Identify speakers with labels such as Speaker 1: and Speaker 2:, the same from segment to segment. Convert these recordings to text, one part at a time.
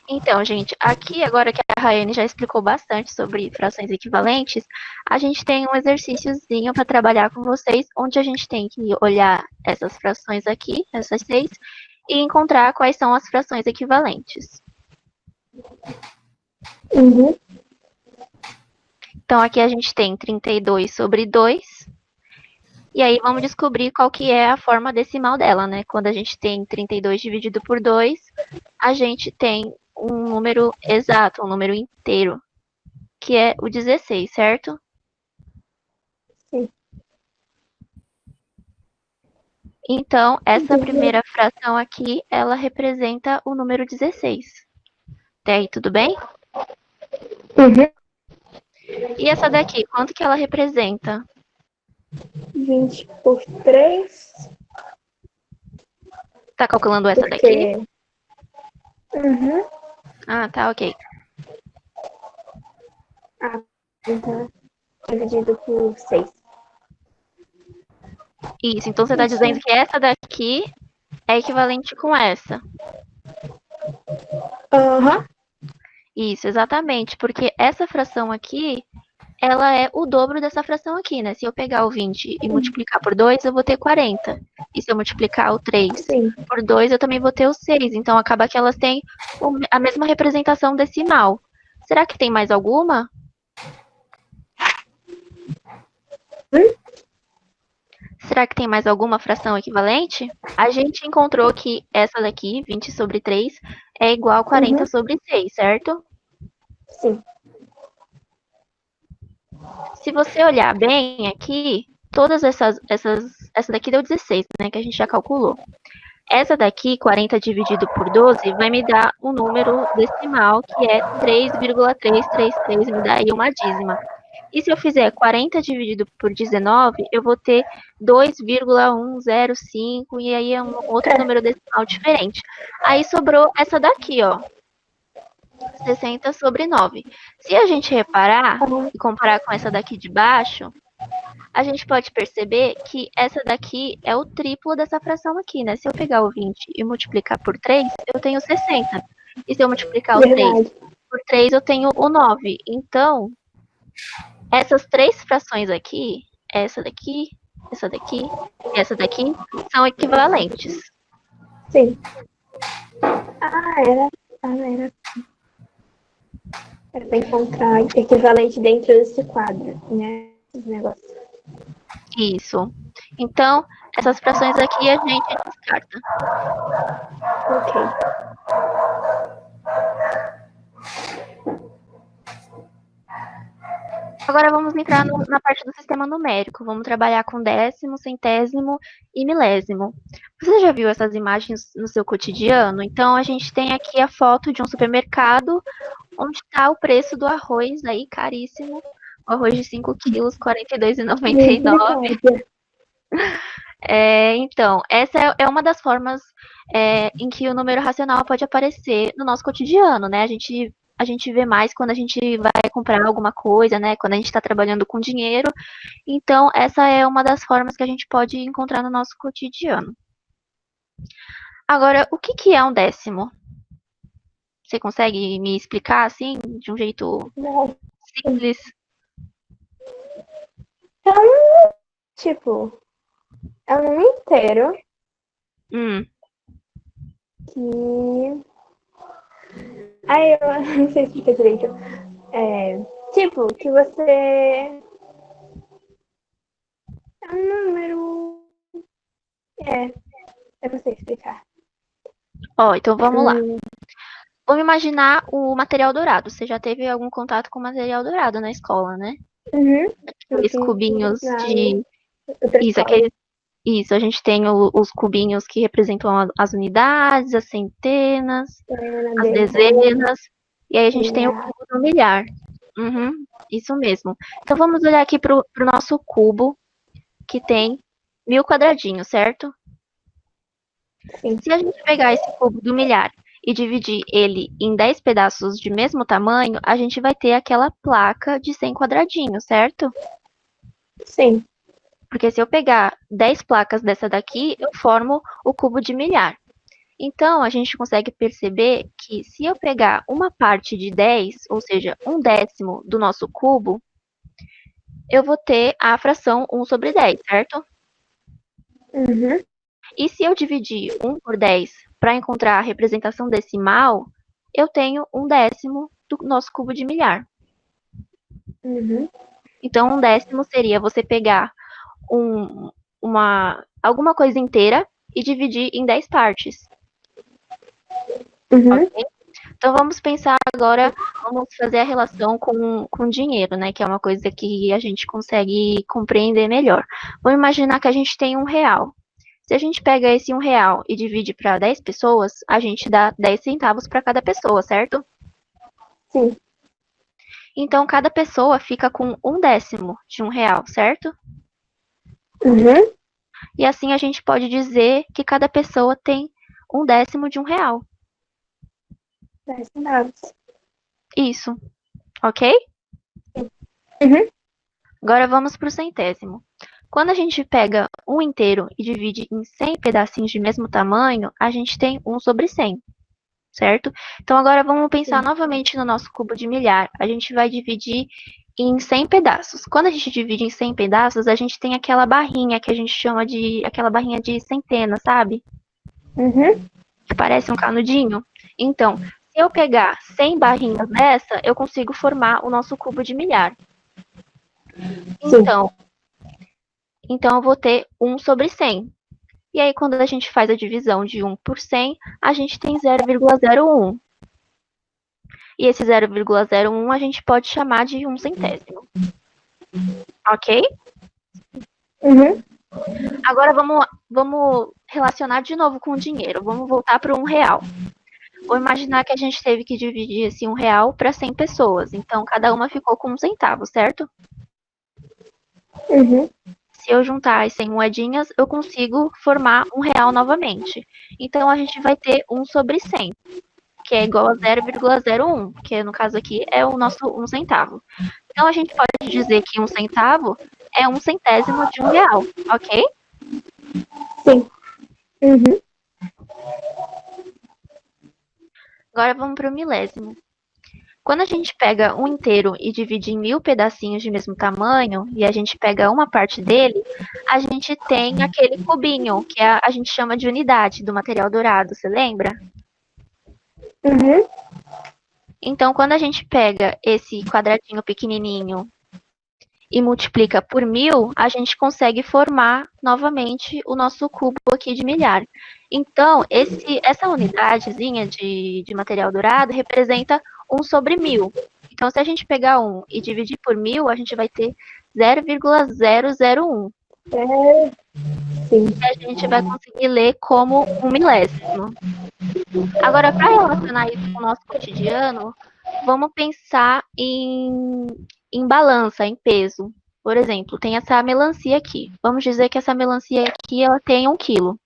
Speaker 1: Então, gente, aqui agora que a Rayane já explicou bastante sobre frações equivalentes, a gente tem um exercíciozinho para trabalhar com vocês, onde a gente tem que olhar essas frações aqui, essas seis, e encontrar quais são as frações equivalentes.
Speaker 2: Uhum.
Speaker 1: Então, aqui a gente tem 32 sobre 2, e aí vamos descobrir qual que é a forma decimal dela, né? Quando a gente tem 32 dividido por 2, a gente tem um número exato, um número inteiro, que é o 16, certo?
Speaker 2: Sim.
Speaker 1: Então, essa primeira fração aqui, ela representa o número 16. Até aí, tudo bem?
Speaker 2: Uhum.
Speaker 1: E essa daqui, quanto que ela representa?
Speaker 2: 20 por 3,
Speaker 1: Tá calculando essa daqui?
Speaker 2: porque... Uhum.
Speaker 1: Ah, tá, ok.
Speaker 2: Então, dividido por 6.
Speaker 1: Isso, então você tá dizendo que essa daqui é equivalente com essa.
Speaker 2: Aham.
Speaker 1: Isso, exatamente, porque essa fração aqui, ela é o dobro dessa fração aqui, né? Se eu pegar o 20 e multiplicar por 2, eu vou ter 40. E se eu multiplicar o 3
Speaker 2: Sim.
Speaker 1: por 2, eu também vou ter o 6. Então, acaba que elas têm a mesma representação decimal. Será que tem mais alguma? Será que tem mais alguma fração equivalente? A gente encontrou que essa daqui, 20 sobre 3, é igual a 40
Speaker 2: Uhum.
Speaker 1: sobre 6, certo?
Speaker 2: Sim.
Speaker 1: Se você olhar bem aqui, todas essa daqui deu 16, né, que a gente já calculou. Essa daqui, 40 dividido por 12, vai me dar um número decimal, que é 3,333, me dá aí uma dízima. E se eu fizer 40 dividido por 19, eu vou ter 2,105, e aí é um outro número decimal diferente. Aí sobrou essa daqui, ó, 60 sobre 9. Se a gente reparar e comparar com essa daqui de baixo, a gente pode perceber que essa daqui é o triplo dessa fração aqui, né? Se eu pegar o 20 e multiplicar por 3, eu tenho 60. E se eu multiplicar o 3
Speaker 2: Verdade.
Speaker 1: por 3, eu tenho o 9. Então, essas três frações aqui, essa daqui, essa daqui e essa daqui, são equivalentes.
Speaker 2: Sim. Era. Era. Era pra encontrar equivalente dentro desse quadro, né? Esse negócio.
Speaker 1: Isso. Então, essas frações aqui a gente descarta.
Speaker 2: Ok.
Speaker 1: Agora vamos entrar na parte do sistema numérico. Vamos trabalhar com décimo, centésimo e milésimo. Você já viu essas imagens no seu cotidiano? Então, a gente tem aqui a foto de um supermercado onde está o preço do arroz aí, caríssimo. O arroz de 5 quilos, R$ 42,99.
Speaker 2: Misericórdia.
Speaker 1: Então, essa é uma das formas em que o número racional pode aparecer no nosso cotidiano, né? A gente vê mais quando a gente vai comprar alguma coisa, né? Quando a gente está trabalhando com dinheiro. Então, essa é uma das formas que a gente pode encontrar no nosso cotidiano. Agora, o que que é um décimo? Você consegue me explicar assim, de um jeito
Speaker 2: Nossa.
Speaker 1: simples?
Speaker 2: Então, tipo, é um número inteiro
Speaker 1: Hum,
Speaker 2: que. Aí eu não sei explicar direito. Tipo, que você. É um número. É, eu não sei explicar.
Speaker 1: então vamos lá.
Speaker 2: Hum,
Speaker 1: Vamos imaginar o material dourado. Você já teve algum contato com material dourado na escola, né?
Speaker 2: uhum. Eu
Speaker 1: Aqueles
Speaker 2: fiz
Speaker 1: cubinhos
Speaker 2: na
Speaker 1: de.
Speaker 2: outra
Speaker 1: Isso,
Speaker 2: escola.
Speaker 1: aqueles. Isso, a gente tem os cubinhos que representam as unidades, as centenas,
Speaker 2: Na
Speaker 1: as
Speaker 2: dezena,
Speaker 1: dezenas, e aí a gente tem o
Speaker 2: milhar.
Speaker 1: cubo do milhar. Uhum, isso mesmo. Então vamos olhar aqui para o nosso cubo, que tem 1000 quadradinhos, certo?
Speaker 2: Sim.
Speaker 1: Se a gente pegar esse cubo do milhar e dividir ele em 10 pedaços de mesmo tamanho, a gente vai ter aquela placa de 100 quadradinhos, certo?
Speaker 2: Sim.
Speaker 1: Porque se eu pegar 10 placas dessa daqui, eu formo o cubo de milhar. Então, a gente consegue perceber que se eu pegar uma parte de 10, ou seja, 1/10 do nosso cubo, eu vou ter a fração 1 sobre 10, certo?
Speaker 2: Uhum.
Speaker 1: E se eu dividir 1 por 10 para encontrar a representação decimal, eu tenho 1/10 do nosso cubo de milhar.
Speaker 2: Uhum.
Speaker 1: Então, 1/10 seria você pegar alguma coisa inteira e dividir em 10 partes.
Speaker 2: Uhum.
Speaker 1: Ok? Então, vamos pensar agora, vamos fazer a relação com dinheiro, né? Que é uma coisa que a gente consegue compreender melhor. Vamos imaginar que a gente tem R$ 1. Se a gente pega esse R$ 1 e divide para 10 pessoas, a gente dá 10 centavos para cada pessoa, certo?
Speaker 2: Sim.
Speaker 1: Então, cada pessoa fica com 1/10 de R$ 1, certo?
Speaker 2: Uhum.
Speaker 1: E assim a gente pode dizer que cada pessoa tem 1/10 de R$ 1.
Speaker 2: 10 centavos.
Speaker 1: Isso, ok?
Speaker 2: Uhum.
Speaker 1: Agora vamos para o centésimo. Quando a gente pega um inteiro e divide em 100 pedacinhos de mesmo tamanho, a gente tem 1 sobre 100, certo? Então agora vamos pensar
Speaker 2: Sim.
Speaker 1: novamente no nosso cubo de milhar. A gente vai dividir em 100 pedaços. Quando a gente divide em 100 pedaços, a gente tem aquela barrinha que a gente chama de aquela barrinha de centena, sabe?
Speaker 2: Uhum.
Speaker 1: Que parece um canudinho. Então, se eu pegar 100 barrinhas dessa, eu consigo formar o nosso cubo de milhar.
Speaker 2: Sim.
Speaker 1: Então eu vou ter 1 sobre 100. E aí, quando a gente faz a divisão de 1 por 100, a gente tem 0,01. E esse 0,01 a gente pode chamar de 1 centésimo. Ok?
Speaker 2: Uhum.
Speaker 1: Agora vamos relacionar de novo com o dinheiro. Vamos voltar para o R$ 1. Vou imaginar que a gente teve que dividir esse R$ 1 para 100 pessoas. Então, cada uma ficou com 1 centavo, certo?
Speaker 2: Uhum.
Speaker 1: Se eu juntar as 100 moedinhas, eu consigo formar R$ 1 novamente. Então, a gente vai ter 1 sobre 100, que é igual a 0,01, que no caso aqui é o nosso 1 centavo. Então, a gente pode dizer que 1 centavo é 1 centésimo de R$ 1, ok?
Speaker 2: Sim. Uhum.
Speaker 1: Agora vamos para o milésimo. Quando a gente pega um inteiro e divide em 1000 pedacinhos de mesmo tamanho, e a gente pega uma parte dele, a gente tem aquele cubinho, que a gente chama de unidade do material dourado, você lembra?
Speaker 2: Uhum.
Speaker 1: Então, quando a gente pega esse quadradinho pequenininho e multiplica por 1000, a gente consegue formar novamente o nosso cubo aqui de milhar. Então, essa unidadezinha de material dourado representa 1 sobre 1000. Então, se a gente pegar 1 e dividir por 1000, a gente vai ter 0,001.
Speaker 2: É. Sim.
Speaker 1: E a gente vai conseguir ler como um milésimo. Agora, para relacionar isso com o nosso cotidiano, vamos pensar em balança, em peso. Por exemplo, tem essa melancia aqui. Vamos dizer que essa melancia aqui ela tem 1 quilo.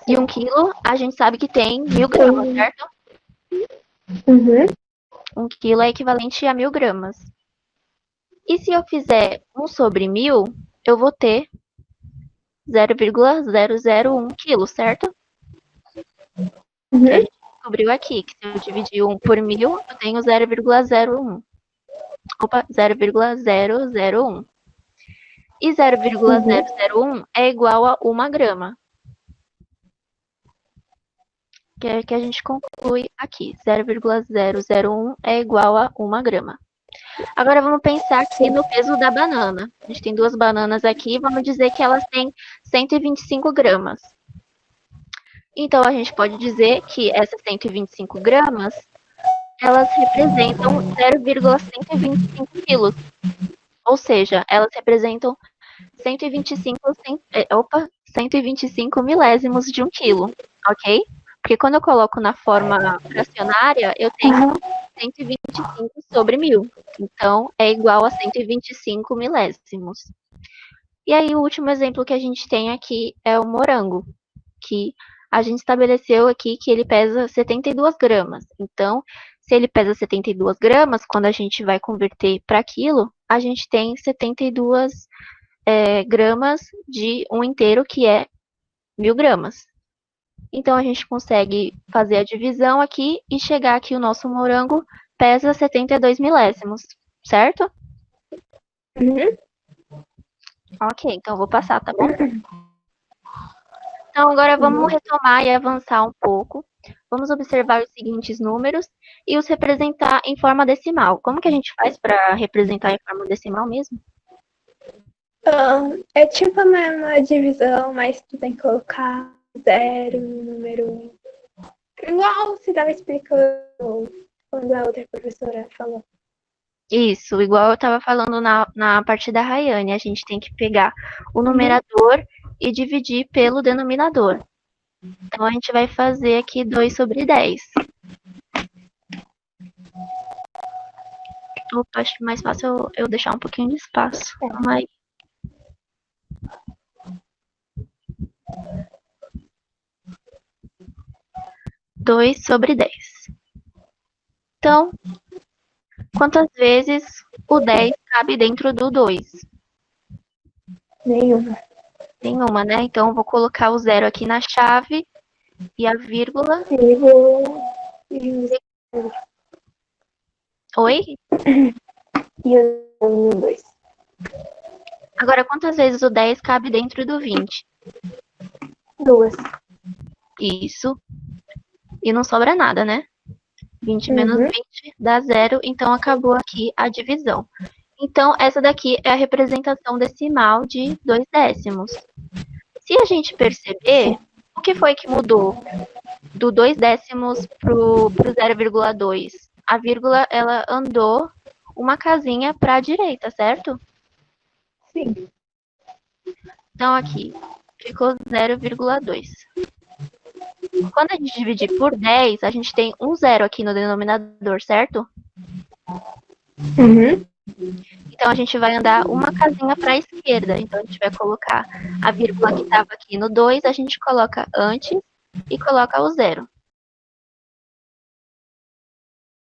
Speaker 1: E 1 quilo, a gente sabe que tem 1000 gramas, certo?
Speaker 2: Uhum.
Speaker 1: 1 quilo é equivalente a 1000 gramas. E se eu fizer 1 sobre 1000, eu vou ter 0,001 quilos, certo? Que a
Speaker 2: Uhum.
Speaker 1: gente descobriu aqui, que se eu dividir 1 por 1000, eu tenho 0,01. Opa, 0,001. E
Speaker 2: Uhum.
Speaker 1: 0,001 é igual a 1 grama. Que é que a gente conclui aqui. 0,001 é igual a 1 grama. Agora vamos pensar aqui
Speaker 2: Sim.
Speaker 1: no peso da banana. A gente tem 2 bananas aqui, vamos dizer que elas têm 125 gramas. Então a gente pode dizer que essas 125 gramas, elas representam 0,125 quilos. Ou seja, elas representam 125 milésimos de 1 quilo, ok? Porque quando eu coloco na forma fracionária, eu tenho
Speaker 2: Uhum.
Speaker 1: 125 sobre 1000. Então, é igual a 125 milésimos. E aí, o último exemplo que a gente tem aqui é o morango, que a gente estabeleceu aqui que ele pesa 72 gramas. Então, se ele pesa 72 gramas, quando a gente vai converter para quilo, a gente tem 72 gramas de 1 inteiro, que é 1000 gramas. Então, a gente consegue fazer a divisão aqui e chegar que o nosso morango pesa 72 milésimos, certo?
Speaker 2: Uhum.
Speaker 1: Ok, então eu vou passar, tá bom? Então, agora vamos retomar e avançar um pouco. Vamos observar os seguintes números e os representar em forma decimal. Como que a gente faz para representar em forma decimal mesmo?
Speaker 2: É tipo uma divisão, mas tu tem que colocar zero no número 1. Igual você estava explicando quando a outra professora falou.
Speaker 1: Isso, igual eu estava falando na parte da Rayane, a gente tem que pegar o numerador e dividir pelo denominador. Então, a gente vai fazer aqui 2 sobre 10. Opa, acho que mais fácil eu deixar um pouquinho de espaço. Calma aí. Dois sobre 10. Então, quantas vezes o 10 cabe dentro do 2?
Speaker 2: Nenhuma.
Speaker 1: Nenhuma, né? Então, eu vou colocar o zero aqui na chave e a vírgula. Oi?
Speaker 2: E o 2.
Speaker 1: Agora, quantas vezes o 10 cabe dentro do 20?
Speaker 2: 2.
Speaker 1: Isso. E não sobra nada, né? 20 menos 20 dá 0, então acabou aqui a divisão. Então, essa daqui é a representação decimal de 2 décimos. Se a gente perceber, o que foi que mudou do 2 décimos para o 0,2? A vírgula, ela andou uma casinha para a direita, certo?
Speaker 2: Sim.
Speaker 1: Então, aqui, ficou 0,2. Quando a gente dividir por 10, a gente tem um zero aqui no denominador, certo?
Speaker 2: Uhum.
Speaker 1: Então, a gente vai andar uma casinha para a esquerda. Então, a gente vai colocar a vírgula que estava aqui no 2, a gente coloca antes e coloca o zero.